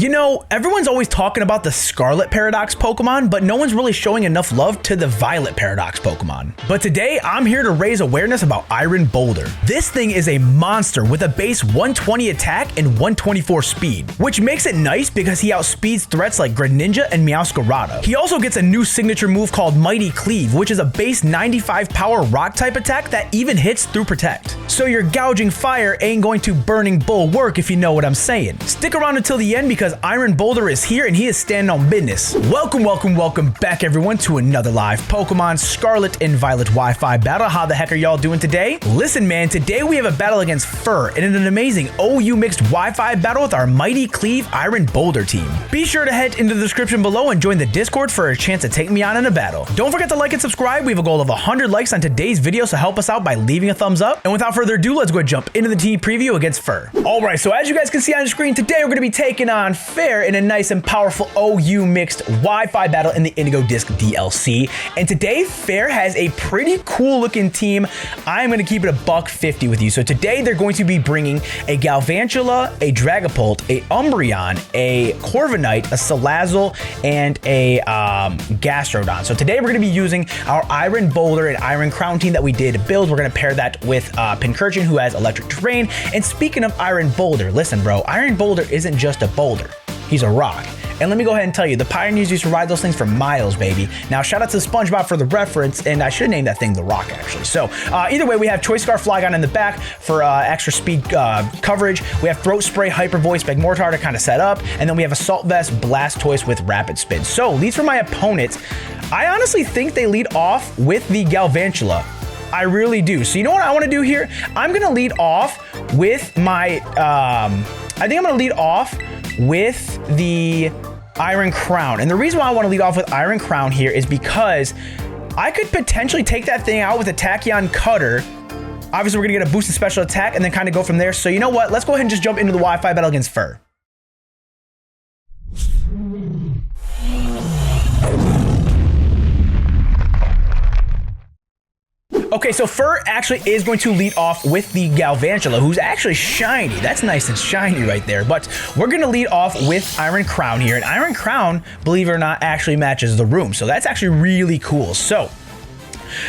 You know, everyone's always talking about the Scarlet Paradox Pokemon, but no one's really showing enough love to the Violet Paradox Pokemon. But today, I'm here to raise awareness about Iron Boulder. This thing is a monster with a base 120 attack and 124 speed, which makes it nice because he outspeeds threats like Greninja and Meowscarada. He also gets a new signature move called Mighty Cleave, which is a base 95 power rock type attack that even hits through Protect. So your gouging fire ain't going to Burning Bull work, if you know what I'm saying. Stick around until the end because Iron Boulder is here and he is standing on business. Welcome back everyone to another live Pokemon Scarlet and Violet Wi-Fi battle. How the heck are y'all doing today? Listen man, today we have a battle against Fur and an amazing OU mixed Wi-Fi battle with our Mighty Cleave Iron Boulder team. Be sure to head into the description below and join the Discord for a chance to take me on in a battle. Don't forget to like and subscribe. We have a goal of 100 likes on today's video, so help us out by leaving a thumbs up. And without further ado, let's go jump into the team preview against Fur. Alright, so as you guys can see on the screen, today we're going to be taking on Fair in a nice and powerful OU mixed Wi-Fi battle in the Indigo Disc DLC. And today, Fair has a pretty cool looking team. I'm going to keep it $150 with you. So today they're going to be bringing a Galvantula, a Dragapult, a Umbreon, a Corviknight, a Salazzle, and a Gastrodon. So today we're going to be using our Iron Boulder and Iron Crown team that we did build. We're going to pair that with Pincurchin, who has Electric Terrain. And speaking of Iron Boulder, listen bro, Iron Boulder isn't just a boulder. He's a rock. And let me go ahead and tell you, the Pioneers used to ride those things for miles, baby. Now, shout out to SpongeBob for the reference, and I should have named that thing the Rock, actually. So, either way, we have Choice Scarf Flygon in the back for extra speed coverage. We have Throat Spray, Hyper Voice, Magmortar to kind of set up, and then we have Assault Vest, Blastoise with Rapid Spin. So, leads for my opponents. I honestly think they lead off with the Galvantula. I really do. So, you know what I want to do here? I'm going to lead off with my, I think I'm going to lead off with the Iron Crown. And the reason why I want to lead off with Iron Crown here is because I could potentially take that thing out with a Tachyon Cutter. Obviously, we're going to get a boosted special attack and then kind of go from there. So you know what? Let's go ahead and just jump into the Wi-Fi battle against Fur. Okay, so Fur actually is going to lead off with the Galvantula, who's actually shiny. That's nice and shiny right there. But we're going to lead off with Iron Crown here. And Iron Crown, believe it or not, actually matches the room. So that's actually really cool. So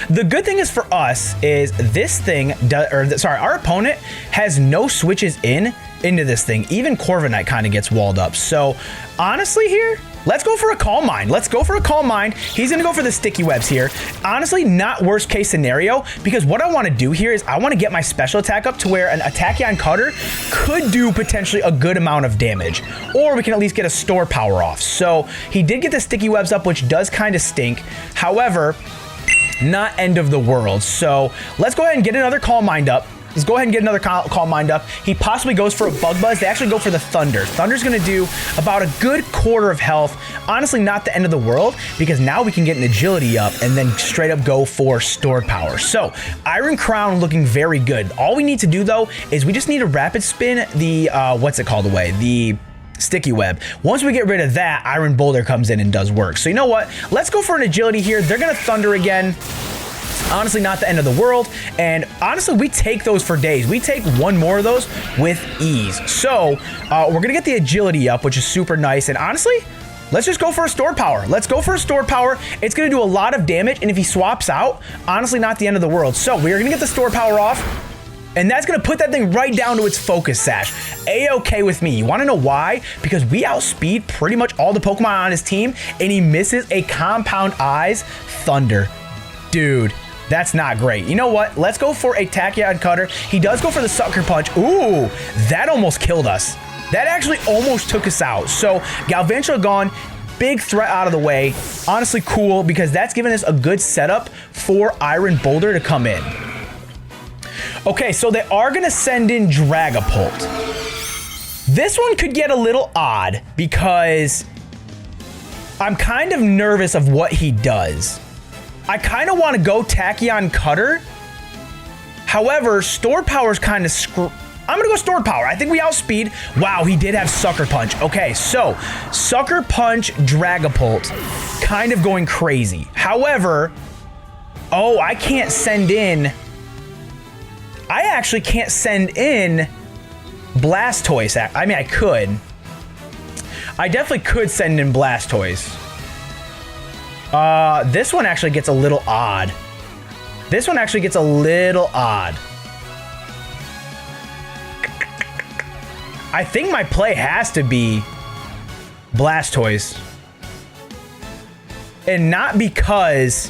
the good thing is for us is this thing, our opponent has no switches into this thing. Even Corviknight kind of gets walled up. So honestly here, let's go for a Calm Mind. Let's go for a Calm Mind. He's going to go for the Sticky Webs here. Honestly, not worst case scenario, because what I want to do here is I want to get my special attack up to where an Tachyon Cutter could do potentially a good amount of damage, or we can at least get a Store Power off. So he did get the Sticky Webs up, which does kind of stink. However, not end of the world. So let's go ahead and get another Calm Mind up. Let's go ahead and get another Calm Mind up. He possibly goes for a Bug Buzz. They actually go for the Thunder. Thunder's going to do about a good quarter of health. Honestly, not the end of the world, because now we can get an Agility up and then straight up go for Stored Power. So, Iron Crown looking very good. All we need to do, though, is we just need to Rapid Spin the, the Sticky Web. Once we get rid of that, Iron Boulder comes in and does work. So, you know what? Let's go for an Agility here. They're going to Thunder again. Honestly, not the end of the world. And honestly, we take those for days. We take one more of those with ease. So we're going to get the Agility up, which is super nice. And honestly, let's just go for a Store Power. Let's go for a Store Power. It's going to do a lot of damage. And if he swaps out, honestly, not the end of the world. So we're going to get the Store Power off. And that's going to put that thing right down to its Focus Sash. A-okay with me. You want to know why? Because we outspeed pretty much all the Pokemon on his team. And he misses a Compound Eyes Thunder. Dude. That's not great. You know what? Let's go for a Tachyon Cutter. He does go for the Sucker Punch. Ooh, that almost killed us. That actually almost took us out. So Galvantula gone. Big threat out of the way. Honestly cool, because that's given us a good setup for Iron Boulder to come in. Okay, so they are going to send in Dragapult. This one could get a little odd because I'm kind of nervous of what he does. I kind of want to go Tachyon Cutter. However, Stored Power is kind of I'm going to go Stored Power. I think we outspeed. Wow, he did have Sucker Punch. Okay, so Sucker Punch Dragapult kind of going crazy. However, oh, I can't send in. I actually can't send in Blastoise. I mean, I could. I definitely could send in Blastoise. This one actually gets a little odd. This one actually gets a little odd. I think my play has to be Blastoise. And not because...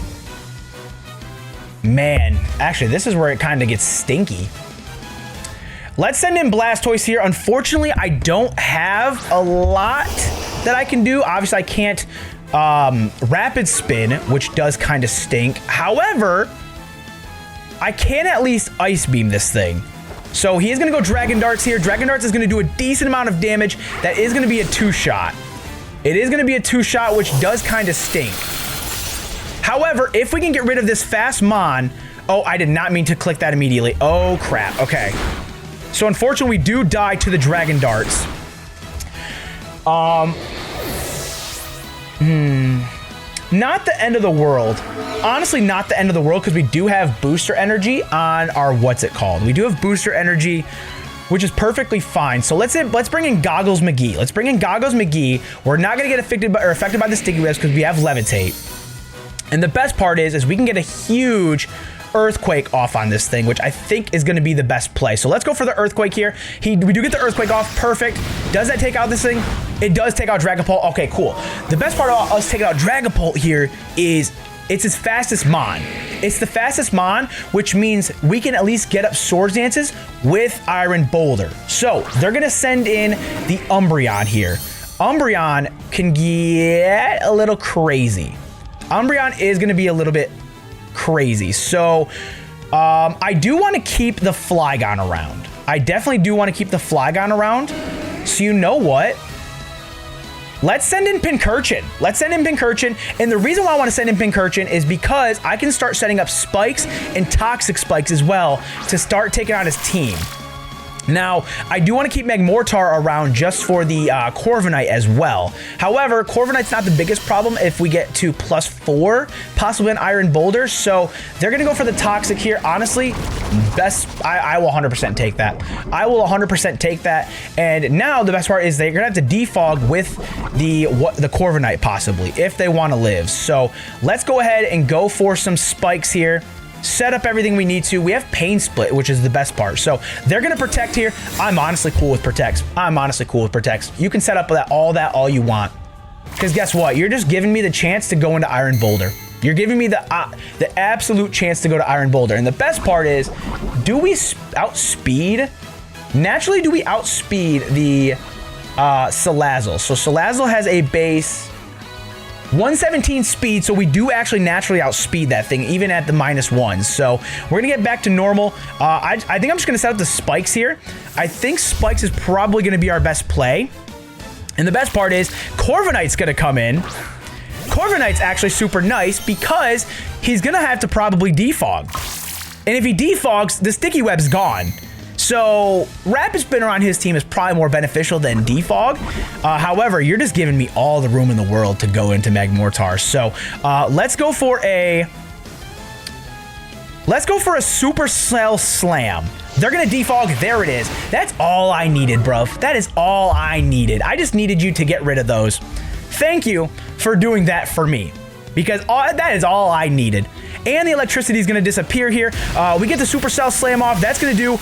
Man, actually, this is where it kind of gets stinky. Let's send in Blastoise here. Unfortunately, I don't have a lot that I can do. Obviously, I can't Rapid Spin, which does kind of stink. However, I can at least Ice Beam this thing. So he is going to go Dragon Darts here. Dragon Darts is going to do a decent amount of damage. That is going to be a 2-shot. It is going to be a 2-shot, which does kind of stink. However, if we can get rid of this fast Mon... Oh, I did not mean to click that immediately. Oh, crap. Okay. So, unfortunately, we do die to the Dragon Darts. Not the end of the world. Honestly, not the end of the world, because we do have Booster Energy on our... What's it called? We do have Booster Energy, which is perfectly fine. So let's bring in Goggles McGee. Let's bring in Goggles McGee. We're not going to get affected by the Sticky Webs because we have Levitate. And the best part is we can get a huge Earthquake off on this thing, which I think is going to be the best play. So let's go for the Earthquake here. We do get the Earthquake off. Perfect. Does that take out this thing? It does take out Dragapult. Okay, cool. The best part of us taking out Dragapult here is it's its fastest Mon. It's the fastest Mon, which means we can at least get up Swords Dances with Iron Boulder. So they're going to send in the Umbreon here. Umbreon can get a little crazy. Umbreon is going to be a little bit crazy. So I do want to keep the Flygon around. I definitely do want to keep the Flygon around. So you know what? Let's send in Pincurchin. Let's send in Pincurchin. And the reason why I want to send in Pincurchin is because I can start setting up Spikes and Toxic Spikes as well to start taking out his team. Now, I do want to keep Magmortar around just for the Corviknight as well. However, Corviknight's not the biggest problem if we get to +4, possibly an Iron Boulder. So they're going to go for the Toxic here. Honestly, I will 100% take that. I will 100% take that. And now the best part is they're going to have to defog with the Corviknight possibly if they want to live. So let's go ahead and go for some Spikes here. Set up everything we need to. We have Pain Split, which is the best part. So they're going to Protect here. I'm honestly cool with Protects. I'm honestly cool with Protects. You can set up all you want. Because guess what? You're just giving me the chance to go into Iron Boulder. You're giving me the absolute chance to go to Iron Boulder. And the best part is, do we outspeed? Naturally, do we outspeed the Salazzle? So Salazzle has a base 117 speed, so we do actually naturally outspeed that thing, even at the -1. So we're gonna get back to normal. I think I'm just gonna set up the Spikes here. I think Spikes is probably gonna be our best play. And the best part is Corviknight's gonna come in. Corviknight's actually super nice because he's gonna have to probably defog. And if he defogs, the Sticky Web's gone. So Rapid Spinner on his team is probably more beneficial than defog. However, you're just giving me all the room in the world to go into Magmortar. So let's go for a Supercell Slam. They're gonna defog. There it is. That's all I needed, bruv. That is all I needed. I just needed you to get rid of those. Thank you for doing that for me, because that is all I needed. And the electricity is gonna disappear here. We get the Supercell Slam off. That's gonna do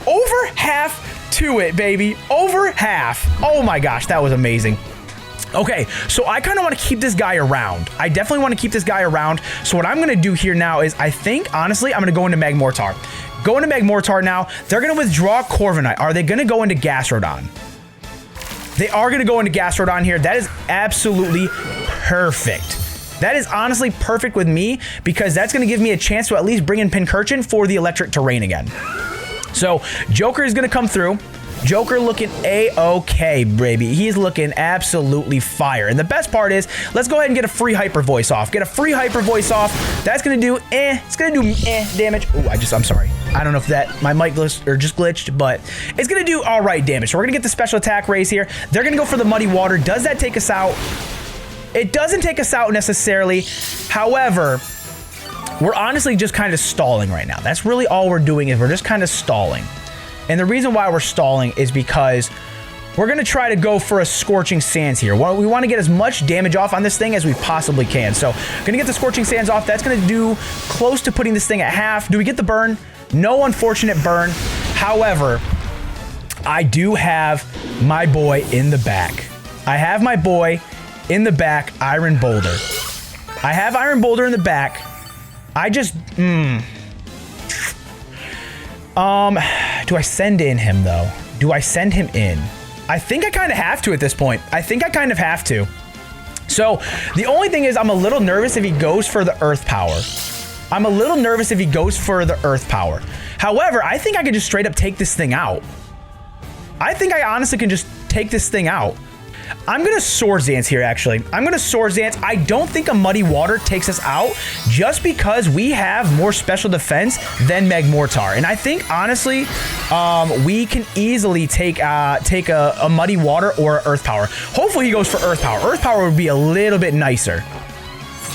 over half to it, baby. Over half. Oh my gosh, that was amazing. Okay, so I kind of want to keep this guy around. I definitely want to keep this guy around. So what I'm going to do here now is, I think, honestly, I'm going to go into Magmortar. Go into Magmortar now. They're going to withdraw Corviknight. Are they going to go into Gastrodon? They are going to go into Gastrodon here. That is absolutely perfect. That is honestly perfect with me, because that's going to give me a chance to at least bring in Pincurchin for the electric terrain again. So Joker is going to come through. Joker looking A-okay, baby. He's looking absolutely fire. And the best part is, let's go ahead and get a free Hyper Voice off. Get a free Hyper Voice off. That's going to do it's going to do damage. Oh, I'm sorry. I don't know if my mic glitched or just glitched, but it's going to do all right damage. So we're going to get the special attack raise here. They're going to go for the Muddy Water. Does that take us out? It doesn't take us out necessarily. However, we're honestly just kind of stalling right now. That's really all we're doing, is we're just kind of stalling. And the reason why we're stalling is because we're going to try to go for a Scorching Sands here. We want to get as much damage off on this thing as we possibly can. So going to get the Scorching Sands off. That's going to do close to putting this thing at half. Do we get the burn? No unfortunate burn. However, I do have my boy in the back. I have my boy in the back, Iron Boulder. I have Iron Boulder in the back. I just, do I send in him though? Do I send him in? I think I kind of have to at this point. I think I kind of have to. So the only thing is I'm a little nervous if he goes for the Earth Power. I'm a little nervous if he goes for the Earth Power. However, I think I can just straight up take this thing out. I think I honestly can just take this thing out. I'm going to Swords Dance here, actually. I'm going to Swords Dance. I don't think a Muddy Water takes us out just because we have more special defense than Magmortar. And I think, honestly, we can easily take a Muddy Water or Earth Power. Hopefully he goes for Earth Power. Earth Power would be a little bit nicer.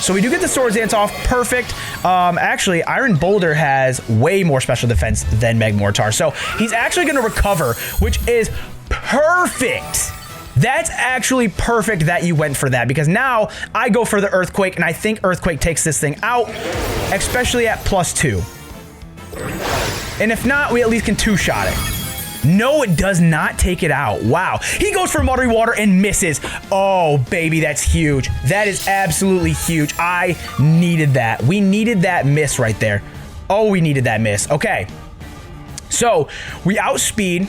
So we do get the Swords Dance off. Perfect. Actually, Iron Boulder has way more special defense than Magmortar. So he's actually going to recover, which is perfect. That's actually perfect that you went for that, because now I go for the Earthquake, and I think Earthquake takes this thing out, especially at +2. And if not, we at least can two-shot it. No, it does not take it out. Wow. He goes for Muddy Water and misses. Oh, baby, that's huge. That is absolutely huge. I needed that. We needed that miss right there. Oh, we needed that miss. Okay. So we outspeed,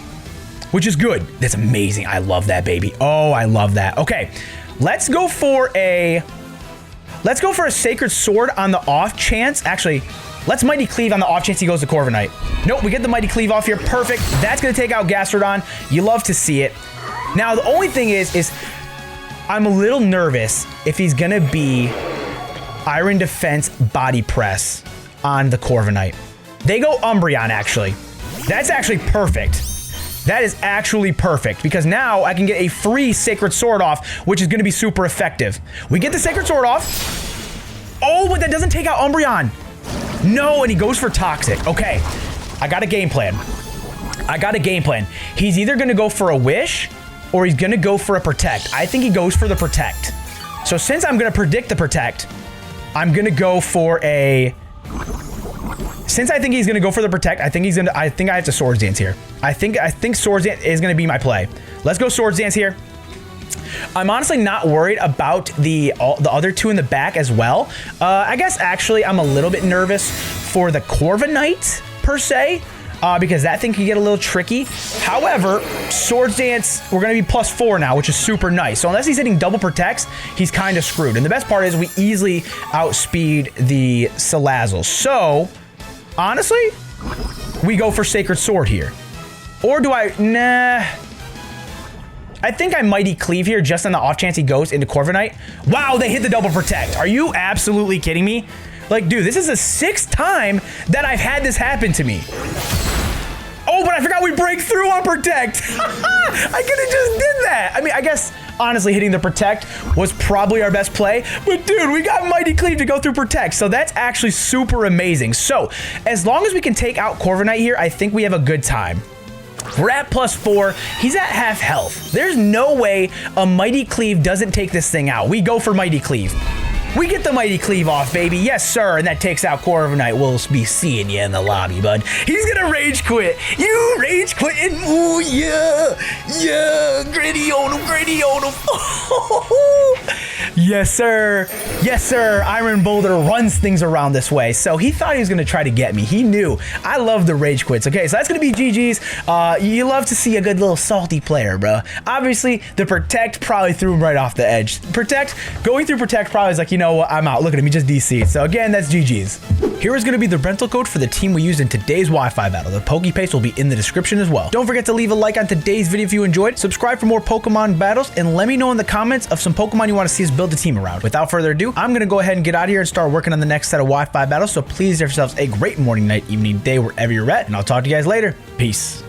which is good. That's amazing. I love that, baby. Oh, I love that. Okay. Let's go for a Sacred Sword on the off chance. Actually, let's Mighty Cleave on the off chance he goes to Corviknight. Nope, we get the Mighty Cleave off here. Perfect. That's going to take out Gastrodon. You love to see it. Now, the only thing is I'm a little nervous if he's going to be Iron Defense Body Press on the Corviknight. They go Umbreon, actually. That's actually perfect. That is actually perfect, because now I can get a free Sacred Sword off, which is going to be super effective. We get the Sacred Sword off. Oh, but that doesn't take out Umbreon. No, and he goes for Toxic. Okay, I got a game plan. He's either going to go for a Wish or he's going to go for a Protect. I think he goes for the Protect. So since I'm going to predict the Protect, I'm going to go for a... Since I think he's going to go for the Protect, I think I have to Swords Dance here. I think Swords Dance is going to be my play. Let's go Swords Dance here. I'm honestly not worried about the other two in the back as well. I guess actually I'm a little bit nervous for the Corviknight per se, because that thing can get a little tricky. However, Swords Dance, we're going to be +4 now, which is super nice. So unless he's hitting double protects, he's kind of screwed. And the best part is we easily outspeed the Salazzle. So honestly, we go for Sacred Sword here. Or do I? Nah. I think I Mighty Cleave here just on the off chance he goes into Corviknight. Wow, they hit the double protect. Are you absolutely kidding me? Like, dude, this is the 6th time that I've had this happen to me. Oh, but I forgot we break through on protect. I could have just did that. I mean, I guess, honestly, hitting the protect was probably our best play. But, dude, we got Mighty Cleave to go through protect. So that's actually super amazing. So as long as we can take out Corviknight here, I think we have a good time. We're at +4. He's at half health. There's no way a Mighty Cleave doesn't take this thing out. We go for Mighty Cleave. We get the Mighty Cleave off, baby. Yes, sir. And that takes out Corviknight. We'll be seeing you in the lobby, bud. He's going to rage quit. You rage quitting. Ooh, yeah. Yeah. Gritty on him. Gritty on him. Yes, sir. Yes, sir. Iron Boulder runs things around this way. So he thought he was going to try to get me. He knew. I love the rage quits. Okay, so that's going to be GG's. You love to see a good little salty player, bro. Obviously, the Protect probably threw him right off the edge. Protect, going through Protect probably is like, you know what, I'm out. Look at him, he just DC'd. So again, that's GG's. Here is going to be the rental code for the team we used in today's Wi-Fi battle. The PokePaste will be in the description as well. Don't forget to leave a like on today's video if you enjoyed. Subscribe for more Pokemon battles, and let me know in the comments of some Pokemon you want to see us build a team around. Without further ado, I'm going to go ahead and get out of here and start working on the next set of Wi-Fi battles. So please have yourselves a great morning, night, evening, day, wherever you're at, and I'll talk to you guys later. Peace.